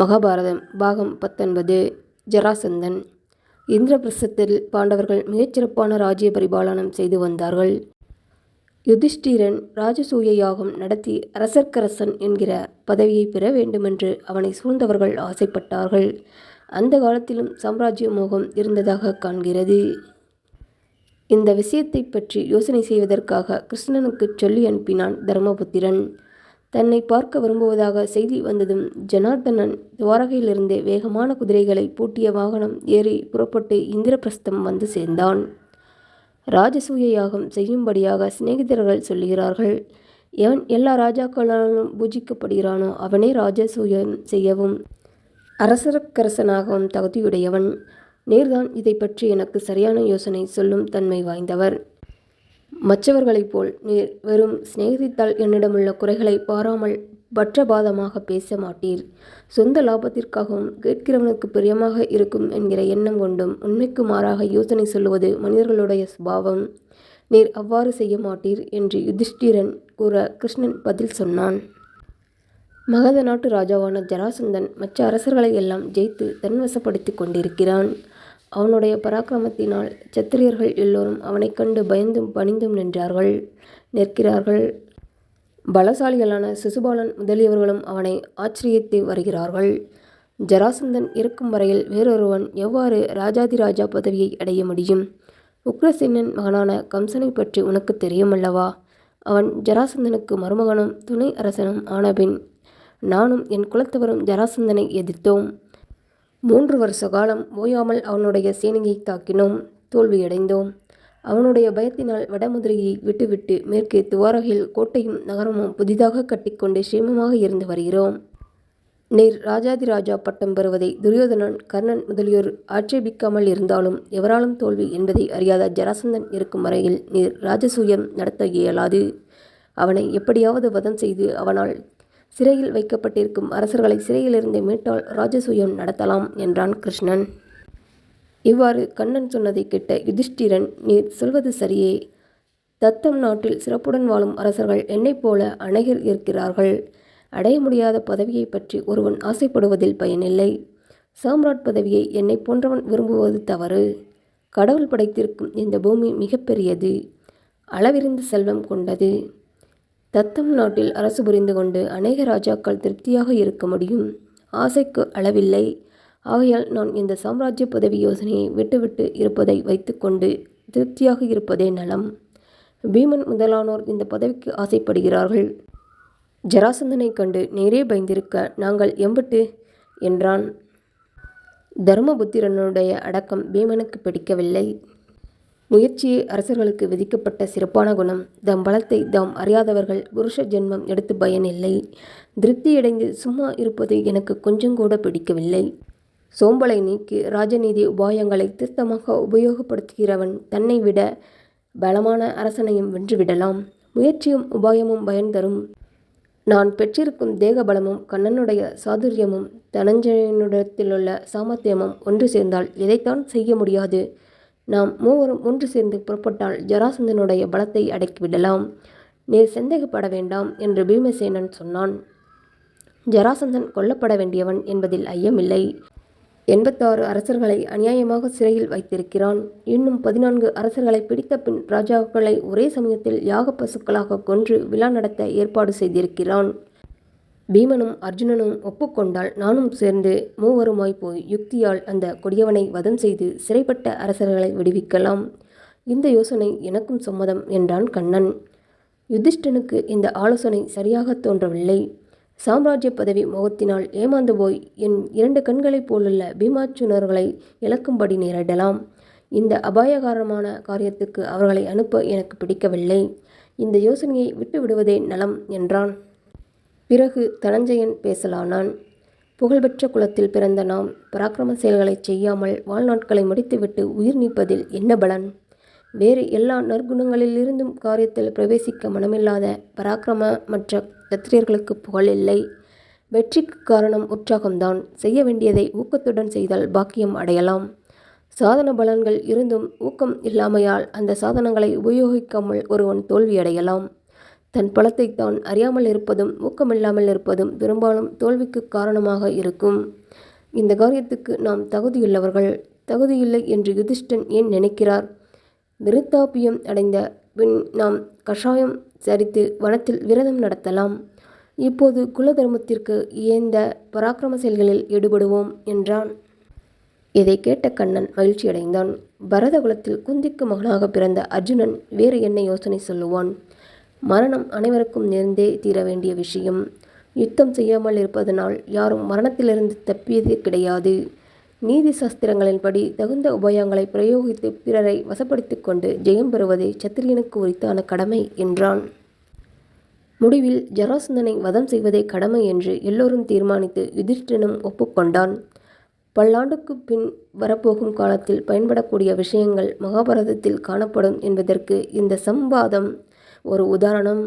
மகாபாரதம் பாகம் 19 ஜராசந்தன். இந்திரபிரஸ்தத்தில் பாண்டவர்கள் மிகச்சிறப்பான ராஜ்ய பரிபாலனம் செய்து வந்தார்கள். யுதிஷ்டிரன் ராஜசூய யாகம் நடத்தி அரசர்க்கரசன் என்கிற பதவியை பெற வேண்டுமென்று அவனை சூழ்ந்தவர்கள் ஆசைப்பட்டார்கள். அந்த காலத்திலும் சாம்ராஜ்ய மோகம் இருந்ததாக காண்கிறது. இந்த விஷயத்தை பற்றி யோசனை செய்வதற்காக கிருஷ்ணனுக்கு சொல்லி அனுப்பினான் தர்மபுத்திரன். தன்னை பார்க்க விரும்புவதாக செய்தி வந்ததும் ஜனார்தனன் துவாரகையிலிருந்தே வேகமான குதிரைகளை பூட்டிய வாகனம் ஏறி புறப்பட்டு இந்திரபிரஸ்தம் வந்து சேர்ந்தான். ராஜசூய யாகம் செய்யும்படியாக சிநேகிதர்கள் சொல்லுகிறார்கள். எவன் எல்லா ராஜாக்களாலும் பூஜிக்கப்படுகிறானோ அவனே ராஜசூயம் செய்யவும் அரசரக்கரசனாகவும் தகுதியுடையவன். நேர்தான் இதை பற்றி எனக்கு சரியான யோசனை சொல்லும் தன்மை வாய்ந்தவர். மற்றவர்களைப் போல் நீர் வெறும் சிநேகித்தால் என்னிடமுள்ள குறைகளை பாராமல் பற்றபாதமாக பேச மாட்டீர். சொந்த லாபத்திற்காகவும் கேட்கிறவனுக்கு பிரியமாக இருக்கும் என்கிற எண்ணம் கொண்டும் உண்மைக்கு மாறாக யோசனை சொல்லுவது மனிதர்களுடைய சுபாவம். நீர் அவ்வாறு செய்ய மாட்டீர் என்று யுதிஷ்டிரன் கூற கிருஷ்ணன் பதில் சொன்னான். மகத நாட்டு ராஜாவான ஜராசந்தன் மற்ற அரசர்களை எல்லாம் ஜெயித்து தன்வசப்படுத்தி கொண்டிருக்கிறான். அவனுடைய பராக்கிரமத்தினால் சத்திரியர்கள் எல்லோரும் அவனை கண்டு பயந்தும் பணிந்தும் நிற்கிறார்கள். பலசாலிகளான சிசுபாலன் முதலியவர்களும் அவனை ஆச்சரியத்து வருகிறார்கள். ஜராசந்தன் இருக்கும் வரையில் வேறொருவன் எவ்வாறு ராஜாதிராஜா பதவியை அடைய முடியும்? உக்ரசேனன் மகனான கம்சனை பற்றி உனக்கு தெரியுமல்லவா? அவன் ஜராசந்தனுக்கு மருமகனும் துணை அரசனும் ஆனபின் நானும் என் குலத்தவரும் ஜராசந்தனை எதிர்த்தோம். 3 வருஷ காலம் ஓயாமல் அவனுடைய சேனையை தாக்கினோம், தோல்வியடைந்தோம். அவனுடைய பயத்தினால் வடமதுரையை விட்டுவிட்டு மேற்கே துவாரகையில் கோட்டையும் நகரமும் புதிதாக கட்டிக்கொண்டு சேமமாக இருந்து வருகிறோம். நீர் ராஜாதிராஜா பட்டம் பெறுவதை துரியோதனன், கர்ணன் முதலியோர் ஆட்சேபிக்காமல் இருந்தாலும் எவராலும் தோல்வி என்பதை அறியாத ஜராசந்தன் இருக்கும் வரையில் நீர் ராஜசூயம் நடத்த இயலாது. அவனை எப்படியாவது வதம் செய்து அவனால் சிறையில் வைக்கப்பட்டிருக்கும் அரசர்களை சிறையிலிருந்து மீட்டால் ராஜசூயம் நடத்தலாம் என்றான் கிருஷ்ணன். இவ்வாறு கண்ணன் சொன்னதை கேட்ட யுதிஷ்டிரன், நீர் சொல்வது சரியே. தத்தம் நாட்டில் சிறப்புடன் வாழும் அரசர்கள் என்னைப் போல அநேகர் இருக்கிறார்கள். அடைய முடியாத பதவியை பற்றி ஒருவன் ஆசைப்படுவதில் பயனில்லை. சாம்ராட் பதவியை என்னை போன்றவன் விரும்புவது தவறு. கடவுள் படைத்திருக்கும் இந்த பூமி மிகப்பெரியது, அளவிருந்த செல்வம் கொண்டது. தத்தம் நாட்டில் அரசு புரிந்து கொண்டு அநேக ராஜாக்கள் திருப்தியாக இருக்க முடியும். ஆசைக்கு அளவில்லை. ஆகையால் நான் இந்த சாம்ராஜ்ய பதவி யோசனையை விட்டுவிட்டு இருப்பதை வைத்துக்கொண்டு திருப்தியாக இருப்பதே நலம். பீமன் முதலானோர் இந்த பதவிக்கு ஆசைப்படுகிறார்கள். ஜராசந்தனை கண்டு நேரே பயந்திருக்க நாங்கள் எம்பட்டு என்றான். தர்மபுத்திரனுடைய அடக்கம் பீமனுக்கு பிடிக்கவில்லை. முயற்சியே அரசர்களுக்கு விதிக்கப்பட்ட சிறப்பான குணம். தம் பலத்தை தாம் அறியாதவர்கள் புருஷ ஜென்மம் எடுத்து பயனில்லை. திருப்தியடைந்து சும்மா இருப்பது எனக்கு கொஞ்சம் கூட பிடிக்கவில்லை. சோம்பலை நீக்கி ராஜநீதி உபாயங்களை திருத்தமாக உபயோகப்படுத்துகிறவன் தன்னை விட பலமான அரசனையும் வென்றுவிடலாம். முயற்சியும் உபாயமும் பயன் தரும். நான் பெற்றிருக்கும் தேக பலமும் கண்ணனுடைய சாதுரியமும் தனஞ்சயனுடத்திலுள்ள சாமர்த்தியமும் ஒன்று சேர்ந்தால் எதைத்தான் செய்ய முடியாது? நாம் மூவரும் ஒன்று சேர்ந்து புறப்பட்டால் ஜராசந்தனுடைய பலத்தை அடக்கிவிடலாம். நீர் சந்தேகப்பட வேண்டாம் என்று பீமசேனன் சொன்னான். ஜராசந்தன் கொல்லப்பட வேண்டியவன் என்பதில் ஐயமில்லை. 86 அரசர்களை அநியாயமாக சிறையில் வைத்திருக்கிறான். இன்னும் 14 அரசர்களை பிடித்த பின் ராஜாக்களை ஒரே சமயத்தில் யாக பசுக்களாக கொன்று விழா நடத்த ஏற்பாடு செய்திருக்கிறான். பீமனும் அர்ஜுனனும் ஒப்புக்கொண்டால் நானும் சேர்ந்து மூவருமாய் போய் யுக்தியால் அந்த கொடியவனை வதம் செய்து சிறைப்பட்ட அரசர்களை விடுவிக்கலாம். இந்த யோசனை எனக்கும் சம்மதம் என்றான் கண்ணன். யுதிஷ்டனுக்கு இந்த ஆலோசனை சரியாக தோன்றவில்லை. சாம்ராஜ்ய பதவி மோகத்தினால் ஏமாந்து போய் என் 2 கண்களைப் போலுள்ள பீமாச்சுனர்களை இழக்கும்படி நேரிடலாம். இந்த அபாயகரமான காரியத்துக்கு அவர்களை அனுப்ப எனக்கு பிடிக்கவில்லை. இந்த யோசனையை விட்டு விடுவதே நலம் என்றான். பிறகு தனஞ்சயன் பேசலானான். புகழ்பெற்ற குலத்தில் பிறந்த நாம் பராக்கிரம செயல்களை செய்யாமல் வாழ்நாட்களை முடித்துவிட்டு உயிர் நீப்பதில் என்ன பலன்? வேறு எல்லா நற்குணங்களிலிருந்தும் காரியத்தில் பிரவேசிக்க மனமில்லாத பராக்கிரமமற்ற சத்திரியர்களுக்கு புகழ் இல்லை. வெற்றிக்கு காரணம் உற்சாகம்தான். செய்ய வேண்டியதை ஊக்கத்துடன் செய்தால் பாக்கியம் அடையலாம். சாதன பலன்கள் இருந்தும் ஊக்கம் இல்லாமையால் அந்த சாதனங்களை உபயோகிக்காமல் ஒருவன் தோல்வியடையலாம். தன் பலத்தை தான் அறியாமல் இருப்பதும் ஊக்கமில்லாமல் இருப்பதும் பெரும்பாலும் தோல்விக்கு காரணமாக இருக்கும். இந்த காரியத்துக்கு நாம் தகுதியுள்ளவர்கள். தகுதியில்லை என்று யுதிஷ்டன் ஏன் நினைக்கிறார்? விருத்தாபியம் அடைந்த பின் நாம் கஷாயம் சரித்து வனத்தில் விரதம் நடத்தலாம். இப்போது குலதர்மத்திற்கு இயந்த பராக்கிரம செயல்களில் ஈடுபடுவோம் என்றான். இதை கேட்ட கண்ணன் மகிழ்ச்சியடைந்தான். பரத குலத்தில் குந்திக்கு மகனாக பிறந்த அர்ஜுனன் வேறு என்ன யோசனை சொல்லுவான்? மரணம் அனைவருக்கும் நேர்ந்தே தீர வேண்டிய விஷயம். யுத்தம் செய்யாமல் இருப்பதனால் யாரும் மரணத்திலிருந்து தப்பியதே கிடையாது. நீதி சாஸ்திரங்களின்படி தகுந்த உபாயங்களை பிரயோகித்து பிறரை வசப்படுத்தி கொண்டு ஜெயம் பெறுவதே சத்திரியனுக்கு உரித்தான கடமை என்றான். முடிவில் ஜராசந்தனை வதம் செய்வதே கடமை என்று எல்லோரும் தீர்மானித்து யுதிஷ்டனும் ஒப்புக்கொண்டான். பல்லாண்டுக்கு பின் வரப்போகும் காலத்தில் பயன்படக்கூடிய விஷயங்கள் மகாபாரதத்தில் காணப்படும் என்பதற்கு இந்த சம்வாதம் ஒரு உதாரணம்.